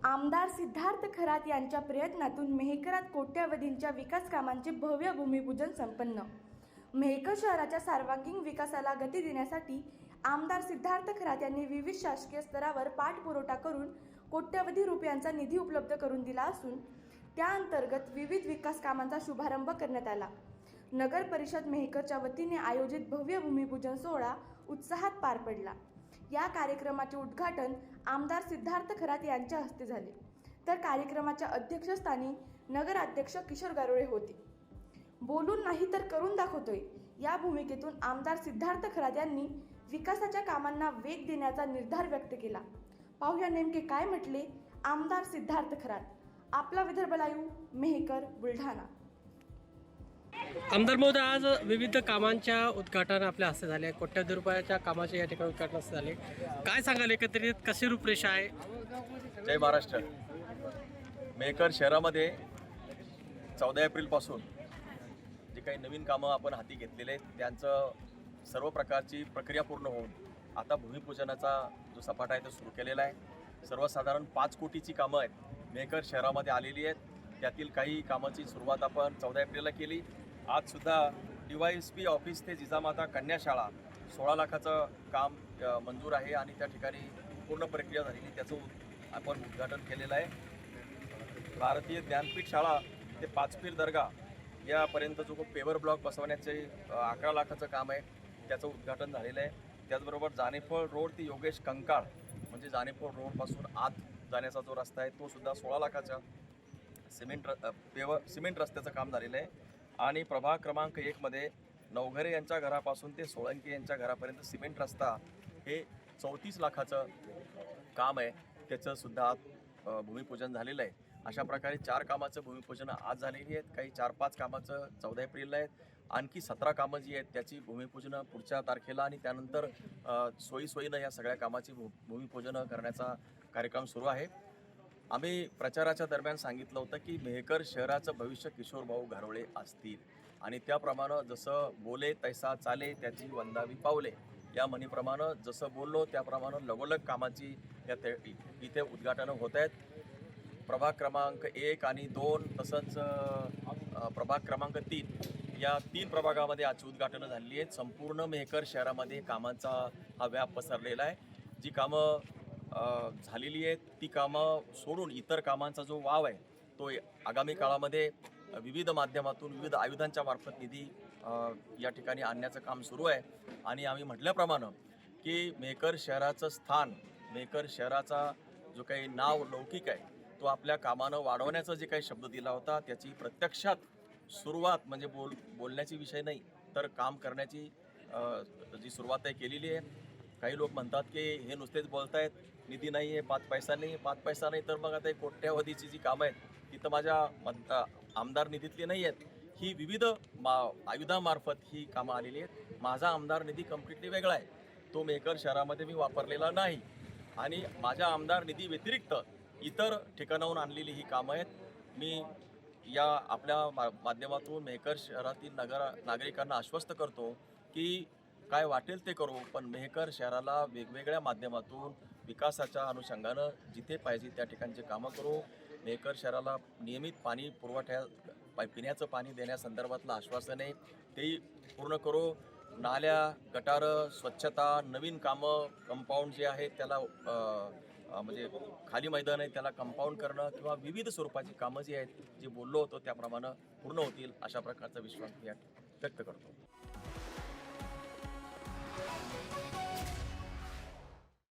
आमदार सिद्धार्थ खरात यांच्या प्रयत्नातून मेहकरात कोट्यावधींच्या विकास कामांचे भव्य भूमिपूजन संपन्न। मेहकर शहराच्या सर्वांगीण विकासाला गती देण्यासाठी आमदार सिद्धार्थ खरात यांनी विविध शासकीय स्तरावर पाठपुरावा करून कोट्यावधी रुपयांचा निधी उपलब्ध करून दिला असून त्या अंतर्गत विविध विकास कामांचा शुभारंभ करण्यात आला। नगर परिषद मेहकरच्या वतीने आयोजित भव्य भूमिपूजन सोहळा उत्साहात पार पडला। या कार्यक्रमाचे उद्घाटन आमदार सिद्धार्थ खरात यांच्या हस्ते झाले, तर कार्यक्रमाच्या अध्यक्षस्थानी नगराध्यक्ष किशोर गारोळे होते। बोलून नाही तर करून दाखवतोय या भूमिकेतून आमदार सिद्धार्थ खरात यांनी विकासाच्या कामांना वेग देण्याचा निर्धार व्यक्त केला। पाहूया नेमके काय म्हटले आमदार सिद्धार्थ खरात। आपला विदर्भ लाईव्ह, मेहकर, बुलढाणा। आमदार महोदय, आज विविध कामांच्या उद्घाटन आपल्या हस्ते झाले, कोट्यवधी रुपयाच्या कामाचे या ठिकाणी उद्घाटन हस्ते झाले। काय सांगाल, एकत्रित कशी रूपरेषा आहे? जय महाराष्ट्र। मेहकर शहरामध्ये 14 एप्रिलपासून जे काही नवीन कामं आपण हाती घेतलेले आहेत त्यांचं सर्व प्रकारची प्रक्रिया पूर्ण होऊन आता भूमिपूजनाचा जो सपाटा आहे तो सुरू केलेला आहे। सर्वसाधारण 5 कोटीची कामं आहेत मेहकर शहरामध्ये आलेली आहेत। त्यातील काही कामाची सुरुवात आपण 14 एप्रिलला केली। आजसुद्धा DYSP ऑफिस ते जिजामाता कन्याशाळा 16 लाखाचं काम मंजूर आहे आणि त्या ठिकाणी पूर्ण प्रक्रिया झालेली, त्याचं आपण उद्घाटन केलेलं आहे। भारतीय ज्ञानपीठ शाळा ते पाचपीर दर्गा यापर्यंत जो पेवर ब्लॉक बसवण्याचे 11 लाखाचं काम आहे त्याचं उद्घाटन झालेलं आहे। त्याचबरोबर जानेफळ रोड ते योगेश कंकाळ म्हणजे जानेफळ रोडपासून आत जाण्याचा जो रस्ता आहे तो सुद्धा 16 लाखाचा सिमेंट रस्त्याचं काम झालेलं आहे। आणि प्रभाग क्रमांक 1 मध्ये नवघरे यांच्या घरापासून ते सोळंकी यांच्या घरापर्यंत सिमेंट रस्ता हे 34 लाखाचं काम आहे, त्याचं सुद्धा भूमिपूजन झालेलं आहे। अशा प्रकारे 4 कामाचं भूमिपूजन आज झालेली आहेत। काही 4-5 कामाचं 14 एप्रिलला आहेत। आणखी 17 कामं जी आहेत त्याची भूमिपूजन पुढच्या तारखेला आणि त्यानंतर सोयीनं या सगळ्या कामाची भूमिपूजन करण्याचा कार्यक्रम सुरू आहे। आम्ही प्रचाराच्या दरम्यान सांगितलं होतं की मेहकर शहराचं भविष्य किशोर भाऊ गारोळे असतील आणि त्याप्रमाणे जसं बोले तैसा चाले त्याची वंदावी पावले या म्हणीप्रमाणे जसं बोललो त्याप्रमाणे लगोलग कामाची इथे उद्घाटनं होत आहेत। प्रभाग क्रमांक 1 आणि 2 तसंच प्रभाग क्रमांक 3 या 3 प्रभागामध्ये आजची उद्घाटनं झालेली आहेत। संपूर्ण मेहकर शहरामध्ये कामांचा हा व्याप पसरलेला आहे। जी कामं झालेली आहेत ती कामं सोडून इतर कामांचा जो वाव आहे तो आगामी काळामध्ये विविध माध्यमातून विविध आयुधांच्या मार्फत निधी या ठिकाणी आणण्याचं काम सुरू आहे। आणि आम्ही म्हटल्याप्रमाणे की मेहकर शहराचं स्थान, मेहकर शहराचा जो काही नाव लौकिक आहे तो आपल्या कामानं वाढवण्याचा जे काही शब्द दिला होता त्याची प्रत्यक्षात सुरुवात म्हणजे बोलण्याची विषय नाही तर काम करण्याची जी सुरुवात आहे केलेली आहे। काही लोक म्हणतात की हे नुसतेच बोलतायत, निधी नाही आहे, 5 पैसा नाही, 5 पैसा नाही, तर मग आता कोट्यावधीची जी कामं आहेत ती तर माझ्या आमदार निधीतली नाही आहेत। ही विविध आयुधामार्फत ही कामं आलेली आहेत। माझा आमदार निधी कम्प्लिटली वेगळा आहे, तो मेहकर शहरामध्ये मी वापरलेला नाही आणि माझ्या आमदार निधी व्यतिरिक्त इतर ठिकाणाहून आणलेली ही कामं आहेत। मी या आपल्या माध्यमातून मेहकर शहरातील नागरिकांना आश्वस्त करतो की काय वाटेल ते करू, पण मेहकर शहराला वेगवेगळ्या माध्यमातून विकासाच्या अनुषंगानं जिथे पाहिजे त्या ठिकाणचे कामं करू। मेहकर शहराला नियमित पाणी पुरवठ्या पिण्याचं पाणी देण्यासंदर्भातलं आश्वासन आहे तेही पूर्ण करू। नाल्या, गटारं, स्वच्छता, नवीन कामं, कंपाऊंड जे आहे त्याला म्हणजे खाली मैदान आहे त्याला कंपाऊंड करणं किंवा विविध स्वरूपाची कामं जी आहेत जी बोललो होतो त्याप्रमाणे पूर्ण होतील अशा प्रकारचा विश्वास मी व्यक्त करतो।